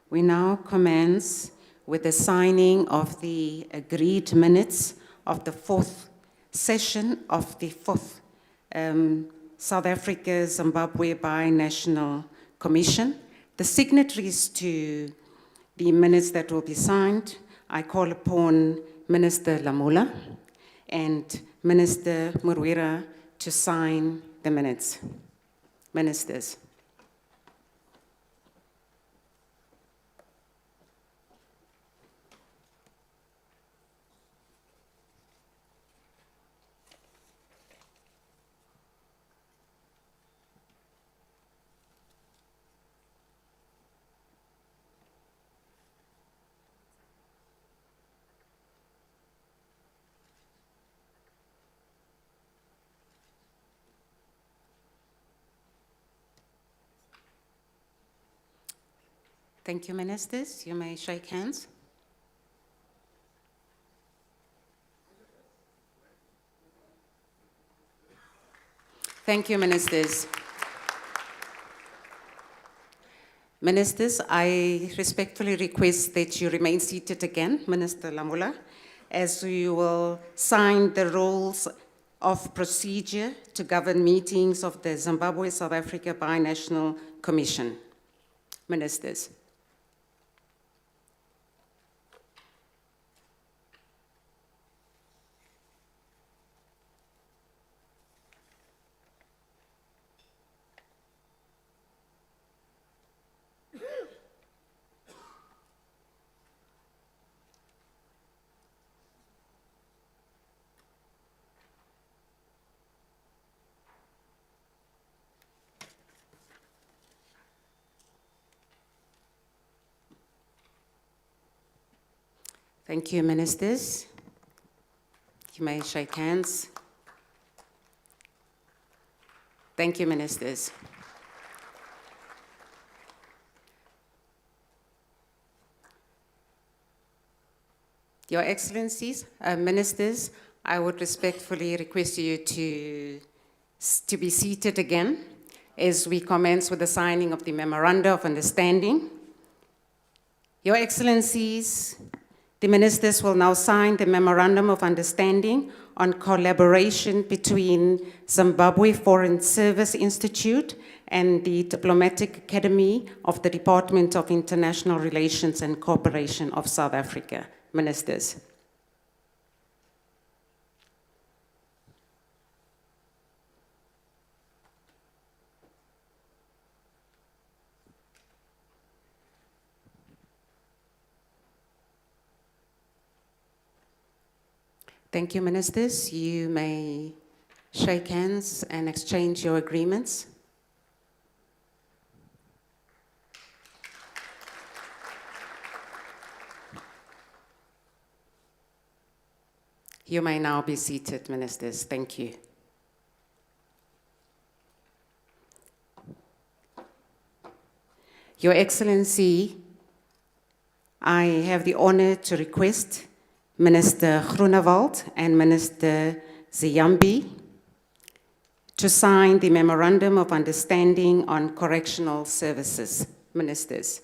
We now commence with the signing of the agreed minutes of the fourth session of the fourth South Africa-Zimbabwe Binational Commission. The signatories to the minutes that will be signed, I call upon Minister Lamula and Minister Murwira to sign the minutes. Ministers. Thank you, ministers. You may shake hands. Thank you, ministers. Ministers, I respectfully request that you remain seated again, Minister Lamula, as we will sign the rules of procedure to govern meetings of the Zimbabwe-South Africa Binational Commission. Ministers. Thank you, ministers. You may shake hands. Thank you, ministers. Your Excellencies, ministers, I would respectfully request you to be seated again as we commence with the signing of the Memoranda of Understanding. Your Excellencies, the ministers will now sign the Memorandum of Understanding on collaboration between Zimbabwe Foreign Service Institute and the Diplomatic Academy of the Department of International Relations and Cooperation of South Africa. Ministers. Thank you, ministers. You may shake hands and exchange your agreements. You may now be seated, ministers. Thank you. Your Excellency, I have the honor to request Minister Groenewald and Minister Ziyambi to sign the Memorandum of Understanding on Correctional Services. Ministers.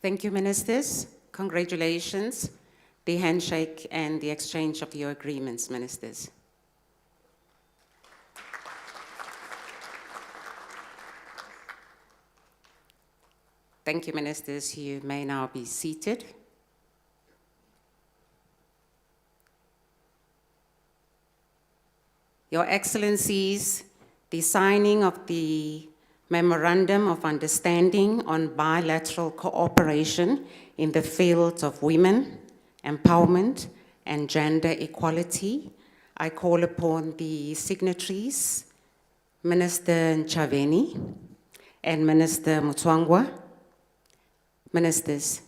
Thank you, ministers. Congratulations, the handshake and the exchange of your agreements, ministers. Thank you, ministers. You may now be seated. Your Excellencies, the signing of the Memorandum of Understanding on Bilateral Cooperation in the fields of women, empowerment, and gender equality. I call upon the signatories, Minister Nchaveni and Minister Mutswangwa. Ministers.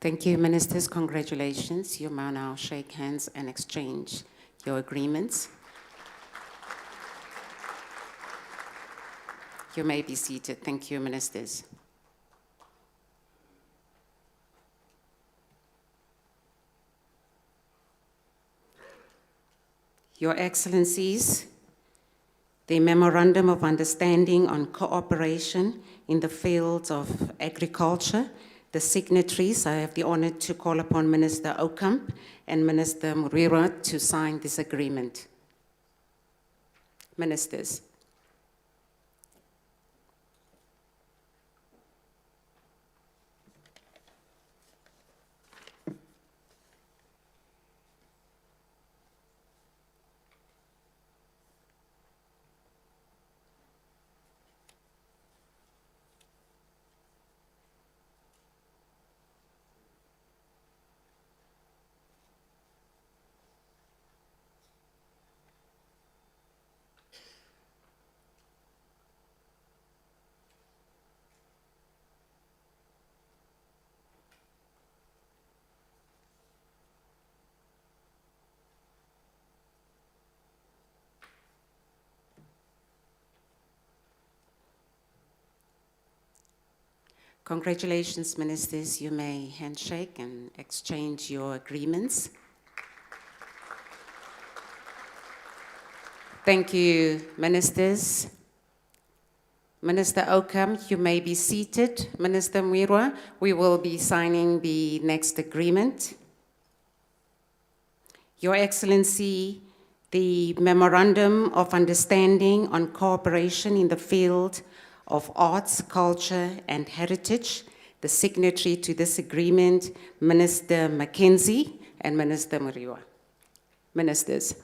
Thank you, ministers. Congratulations. You may now shake hands and exchange your agreements. You may be seated. Thank you, ministers. Your Excellencies, the Memorandum of Understanding on Cooperation in the fields of agriculture. The signatories, I have the honor to call upon Minister Oukamp and Minister Murira to sign this agreement. Ministers. Congratulations, ministers. You may handshake and exchange your agreements. Thank you, ministers. Minister Oukamp, you may be seated. Minister Mwirwa, we will be signing the next agreement. Your Excellency, the Memorandum of Understanding on Cooperation in the Field of Arts, Culture, and Heritage. The signatory to this agreement, Minister Mackenzie and Minister Muriwa. Ministers.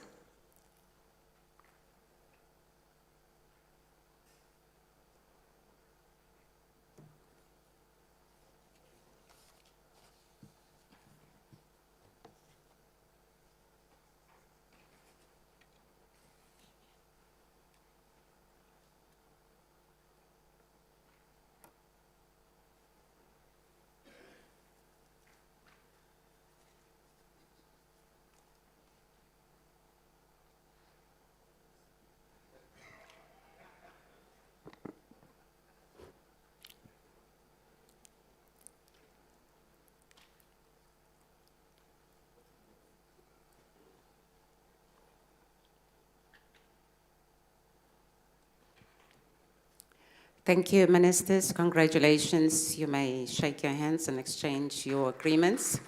Thank you, ministers. Congratulations. You may shake your hands and exchange your agreements.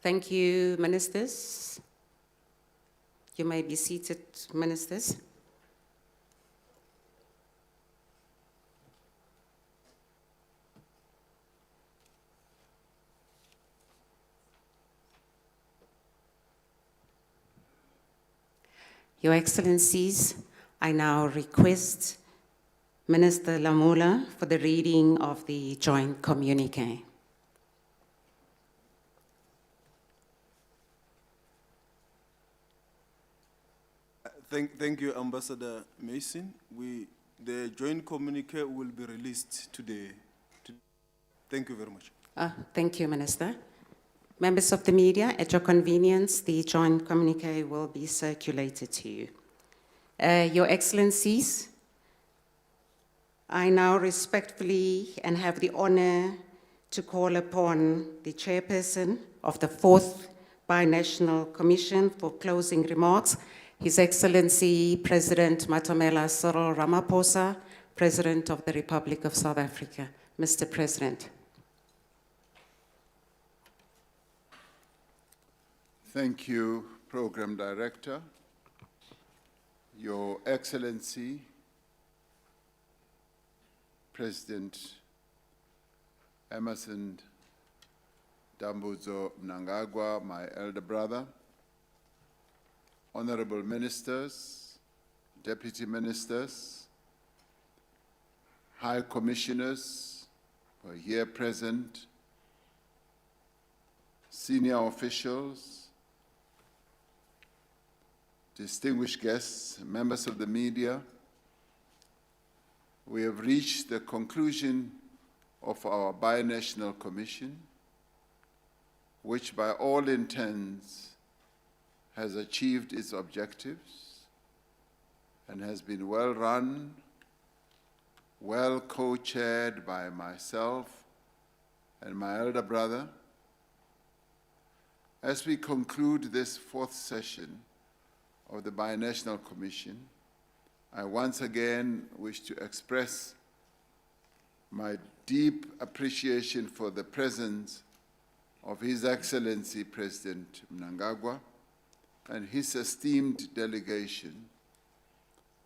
Thank you, ministers. You may be seated, ministers. Your Excellencies, I now request Minister Lamula for the reading of the joint communique. Thank you, Ambassador Mason. The joint communique will be released today. Thank you very much. Thank you, Minister. Members of the media, at your convenience, the joint communique will be circulated to you. Your Excellencies, I now respectfully and have the honor to call upon the chairperson of the 4th Binational Commission for closing remarks, His Excellency President Matamela Cyril Ramaphosa, President of the Republic of South Africa. Mr. President. Thank you, Program Director. Your Excellency, President Emmerson Dambudzo Mnangagwa, my elder brother, honorable ministers, deputy ministers, high commissioners who are here present, senior officials, distinguished guests, members of the media, we have reached the conclusion of our binational commission, which by all intents has achieved its objectives and has been well run, well co-chaired by myself and my elder brother. As we conclude this 4th session of the Binational Commission, I once again wish to express my deep appreciation for the presence of His Excellency President Mnangagwa and his esteemed delegation.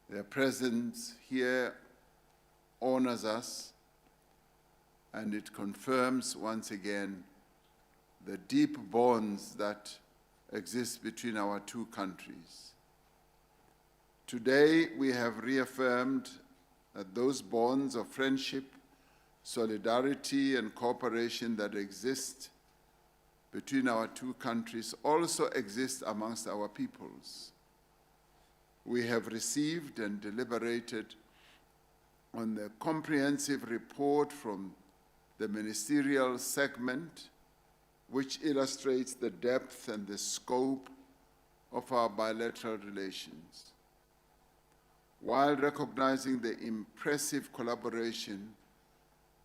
Their presence here honors us, and it confirms once again the deep bonds that exist between our two countries. Today, we have reaffirmed that those bonds of friendship, solidarity, and cooperation that exist between our two countries also exist amongst our peoples. We have received and deliberated on the comprehensive report from the ministerial segment, which illustrates the depth and the scope of our bilateral relations. While recognizing the impressive collaboration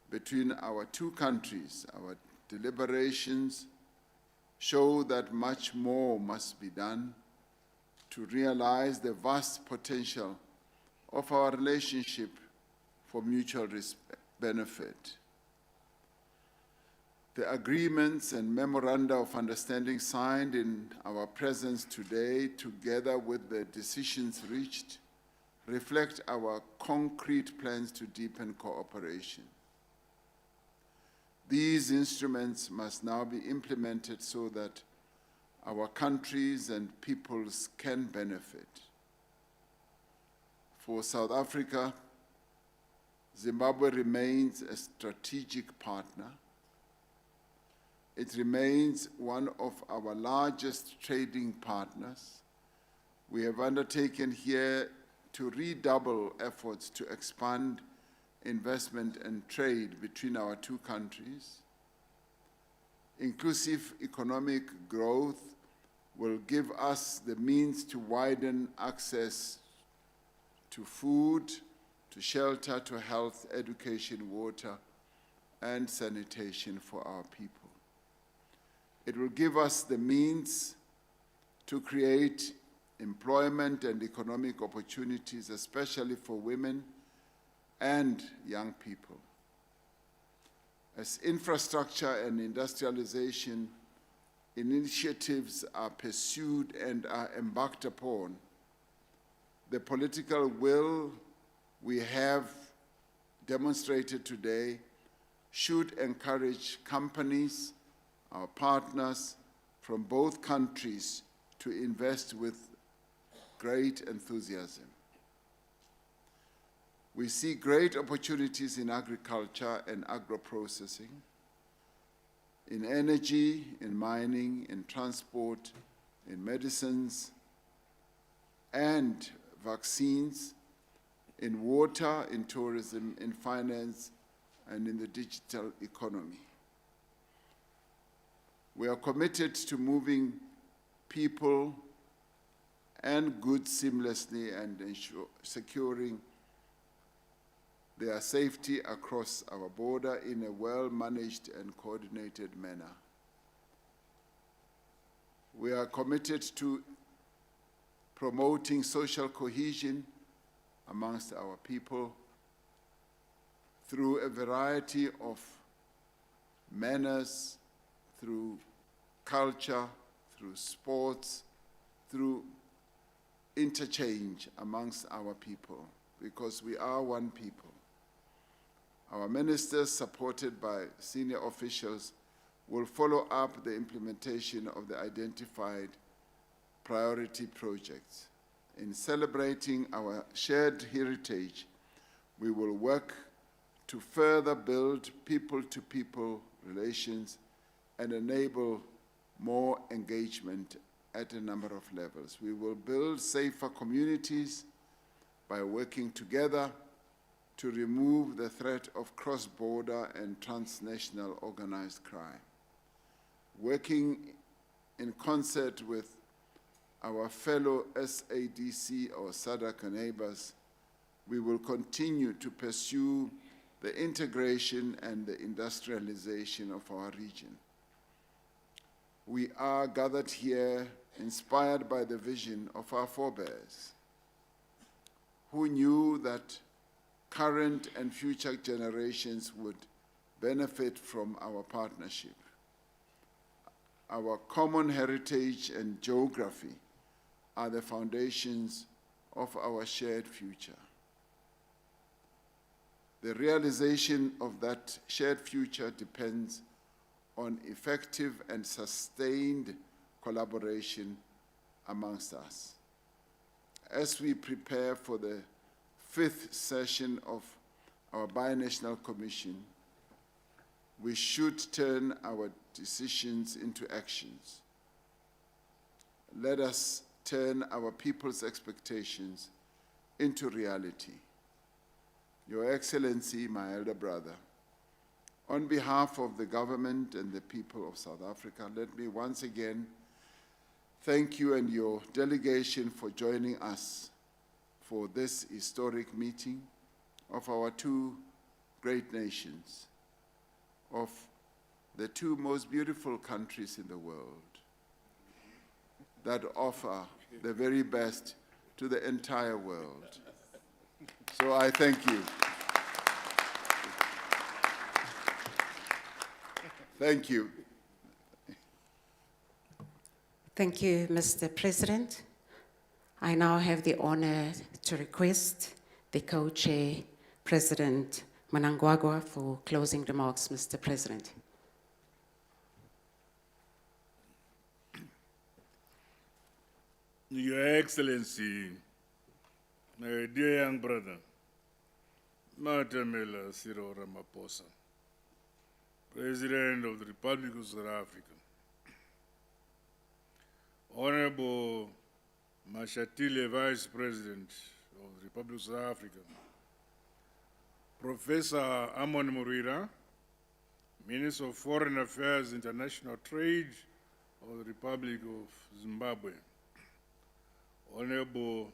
between our two countries, our deliberations show that much more must be done to realize the vast potential of our relationship for mutual benefit. The agreements and memoranda of understanding signed in our presence today, together with the decisions reached, reflect our concrete plans to deepen cooperation. These instruments must now be implemented so that our countries and peoples can benefit. For South Africa, Zimbabwe remains a strategic partner. It remains one of our largest trading partners. We have undertaken here to redouble efforts to expand investment and trade between our two countries. Inclusive economic growth will give us the means to widen access to food, to shelter, to health, education, water, and sanitation for our people. It will give us the means to create employment and economic opportunities, especially for women and young people. As infrastructure and industrialization initiatives are pursued and are embarked upon, the political will we have demonstrated today should encourage companies, our partners from both countries, to invest with great enthusiasm. We see great opportunities in agriculture and agro-processing, in energy, in mining, in transport, in medicines, and vaccines, in water, in tourism, in finance, and in the digital economy. We are committed to moving people and goods seamlessly and securing their safety across our border in a well-managed and coordinated manner. We are committed to promoting social cohesion amongst our people through a variety of manners, through culture, through sports, through interchange amongst our people, because we are one people. Our ministers, supported by senior officials, will follow up the implementation of the identified priority projects. In celebrating our shared heritage, we will work to further build people-to-people relations and enable more engagement at a number of levels. We will build safer communities by working together to remove the threat of cross-border and transnational organized crime. Working in concert with our fellow SADC or SADC neighbors, we will continue to pursue the integration and the industrialization of our region. We are gathered here inspired by the vision of our forebears, who knew that current and future generations would benefit from our partnership. Our common heritage and geography are the foundations of our shared future. The realization of that shared future depends on effective and sustained collaboration amongst us. As we prepare for the 5th session of our Binational Commission, we should turn our decisions into actions. Let us turn our people's expectations into reality. Your Excellency, my elder brother, on behalf of the government and the people of South Africa, let me once again thank you and your delegation for joining us for this historic meeting of our two great nations, of the two most beautiful countries in the world that offer the very best to the entire world. So I thank you. Thank you. Thank you, Mr. President. I now have the honor to request the co-chair, President Mnangagwa, for closing remarks, Mr. President. Your Excellency, my dear young brother, Matamela Cyril Ramaphosa, President of the Republic of South Africa, Honorable Mashatile, Vice President of the Republic of South Africa, Professor Amon Murira, Minister of Foreign Affairs, International Trade of the Republic of Zimbabwe, Honorable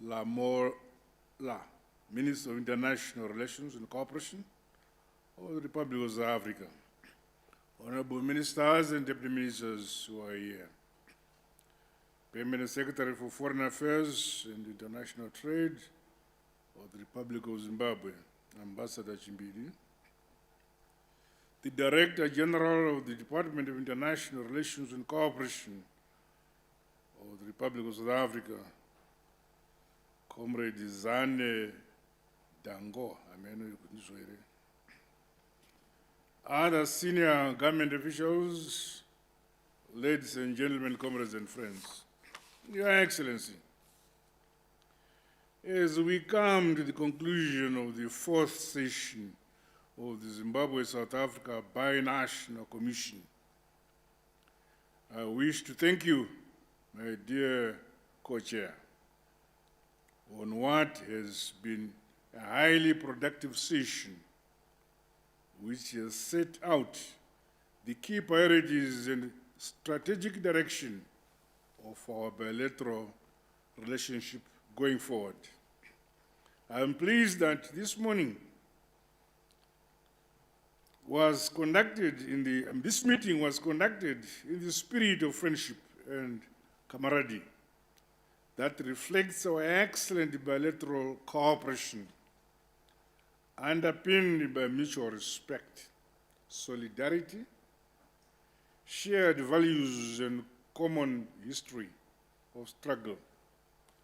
Lamor La, Minister of International Relations and Cooperation of the Republic of South Africa, Honorable Ministers and Deputy Ministers who are here, Permanent Secretary for Foreign Affairs and International Trade of the Republic of Zimbabwe, Ambassador Chimbidi, the Director General of the Department of International Relations and Cooperation of the Republic of South Africa, Comrade Zane Dango, other senior government officials, ladies and gentlemen, comrades and friends, Your Excellency, As we come to the conclusion of the fourth session of the Zimbabwe-South Africa Binational Commission, I wish to thank you, my dear co-chair, on what has been a highly productive session which has set out the key priorities and strategic direction of our bilateral relationship going forward. I am pleased that this meeting was conducted in the spirit of friendship and camaraderie that reflects our excellent bilateral cooperation, underpinned by mutual respect, solidarity, shared values, and common history of struggle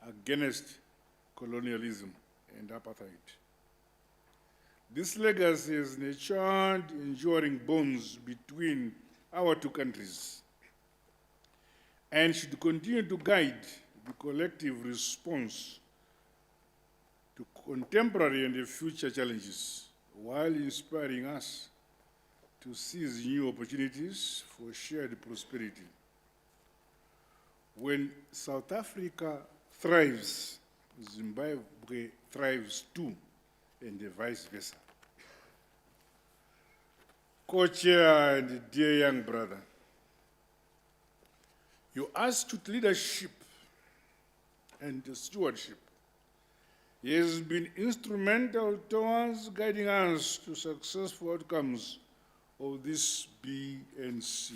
against colonialism and apartheid. This legacy has nurtured enduring bonds between our two countries and should continue to guide the collective response to contemporary and future challenges, while inspiring us to seize new opportunities for shared prosperity. When South Africa thrives, Zimbabwe thrives too, and vice versa. Co-chair and dear young brother, your astute leadership and stewardship has been instrumental towards guiding us to successful outcomes of this BNC.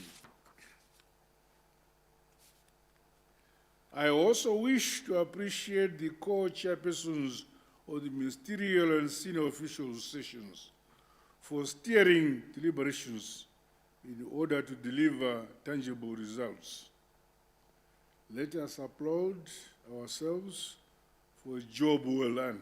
I also wish to appreciate the co-chairpersons of the ministerial and senior official sessions for steering deliberations in order to deliver tangible results. Let us applaud ourselves for a job well done.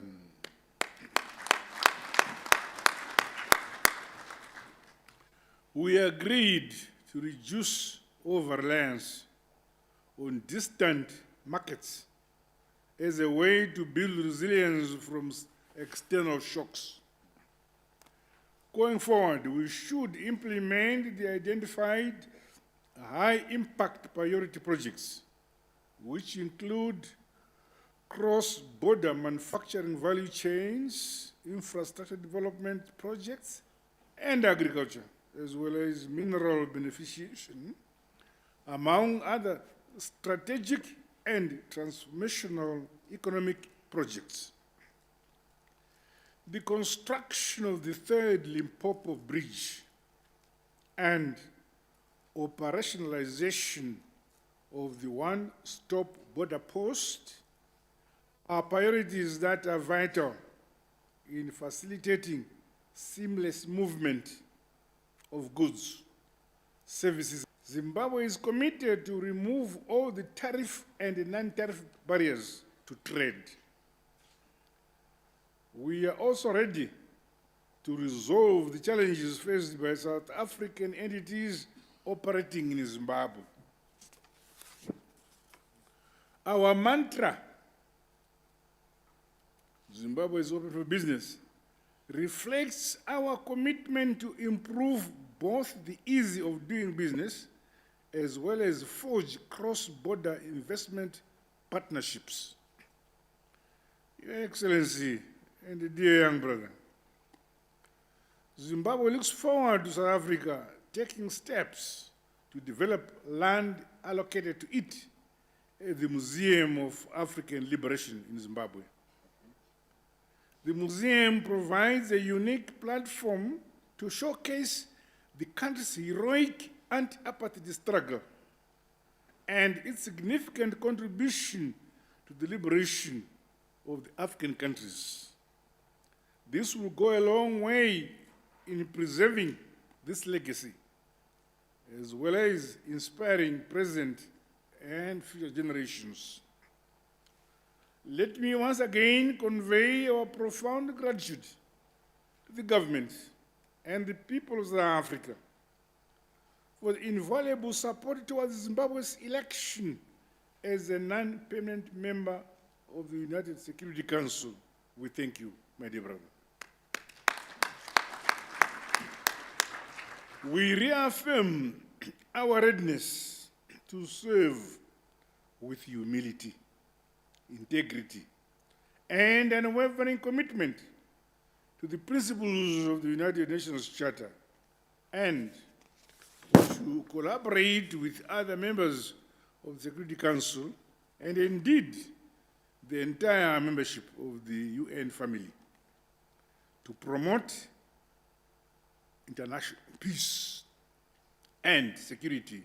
We agreed to reduce over-reliance on distant markets as a way to build resilience from external shocks. Going forward, we should implement the identified high-impact priority projects, which include cross-border manufacturing value chains, infrastructure development projects, and agriculture, as well as mineral beneficiation, among other strategic and transformational economic projects. The construction of the third Limpopo Bridge and operationalization of the one-stop border post are priorities that are vital in facilitating seamless movement of goods, services. Zimbabwe is committed to remove all the tariff and non-tariff barriers to trade. We are also ready to resolve the challenges faced by South African entities operating in Zimbabwe. Our mantra, Zimbabwe is open for business, reflects our commitment to improve both the ease of doing business as well as forge cross-border investment partnerships. Your Excellency and dear young brother, Zimbabwe looks forward to South Africa taking steps to develop land allocated to it at the Museum of African Liberation in Zimbabwe. The museum provides a unique platform to showcase the country's heroic anti-apartheid struggle and its significant contribution to the liberation of the African countries. This will go a long way in preserving this legacy, as well as inspiring present and future generations. Let me once again convey our profound gratitude to the government and the people of South Africa for the invaluable support towards Zimbabwe's election as a non-permanent member of the United Security Council, we thank you, my dear brother. We reaffirm our readiness to serve with humility, integrity, and an unwavering commitment to the principles of the United Nations Charter, and to collaborate with other members of the Security Council, and indeed the entire membership of the UN family, to promote international peace and security.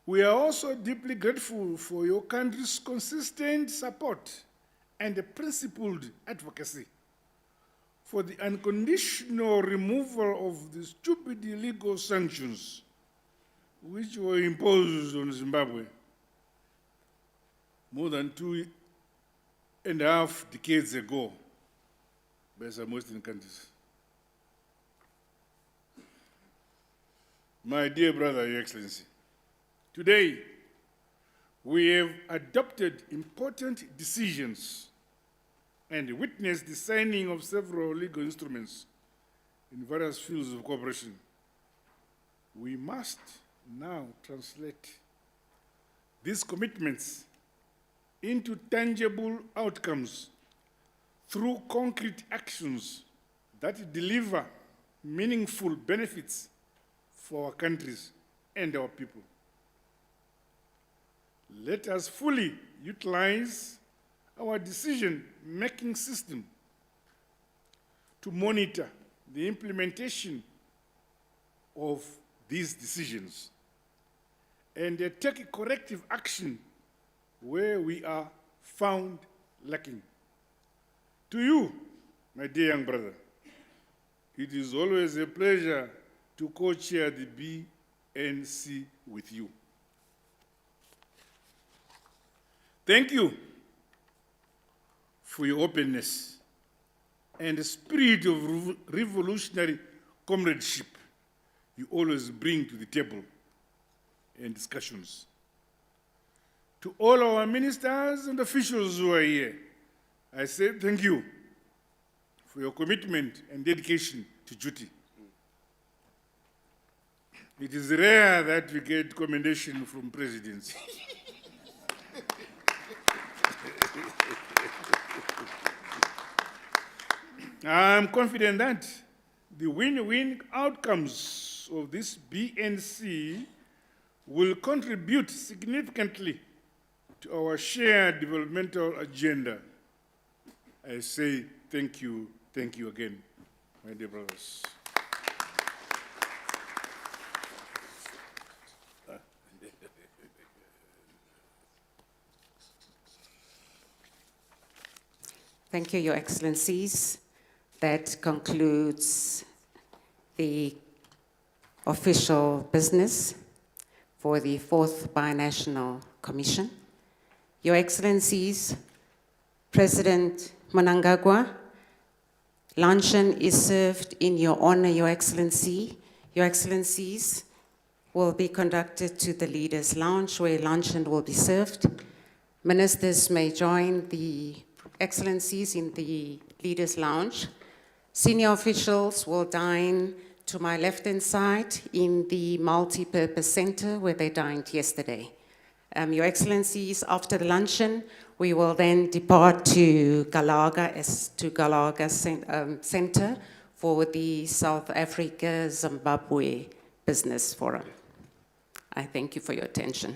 We are also deeply grateful for your country's consistent support and principled advocacy for the unconditional removal of the stupid illegal sanctions which were imposed on Zimbabwe more than 2.5 decades ago by some Western countries. My dear brother, Your Excellency, today we have adopted important decisions and witnessed the signing of several legal instruments in various fields of cooperation. We must now translate these commitments into tangible outcomes through concrete actions that deliver meaningful benefits for our countries and our people. Let us fully utilize our decision-making system to monitor the implementation of these decisions and take corrective action where we are found lacking. To you, my dear young brother, it is always a pleasure to co-chair the BNC with you. Thank you for your openness and the spirit of revolutionary comradeship you always bring to the table in discussions. To all our ministers and officials who are here, I say thank you for your commitment and dedication to duty. It is rare that we get commendation from presidents. I'm confident that the win-win outcomes of this BNC will contribute significantly to our shared developmental agenda. I say thank you again, my dear brothers. Thank you, Your Excellencies. That concludes the official business for the 4th Binational Commission. Your Excellencies, President Mnangagwa, luncheon is served in your honor, Your Excellency. Your Excellencies will be conducted to the Leaders' Lounge where luncheon will be served. Ministers may join the Excellencies in the Leaders' Lounge. Senior officials will dine to my left-hand side in the Multi-Purpose Center where they dined yesterday. Your Excellencies, after the luncheon, we will then depart to Galaga Center for the South Africa-Zimbabwe Business Forum. I thank you for your attention.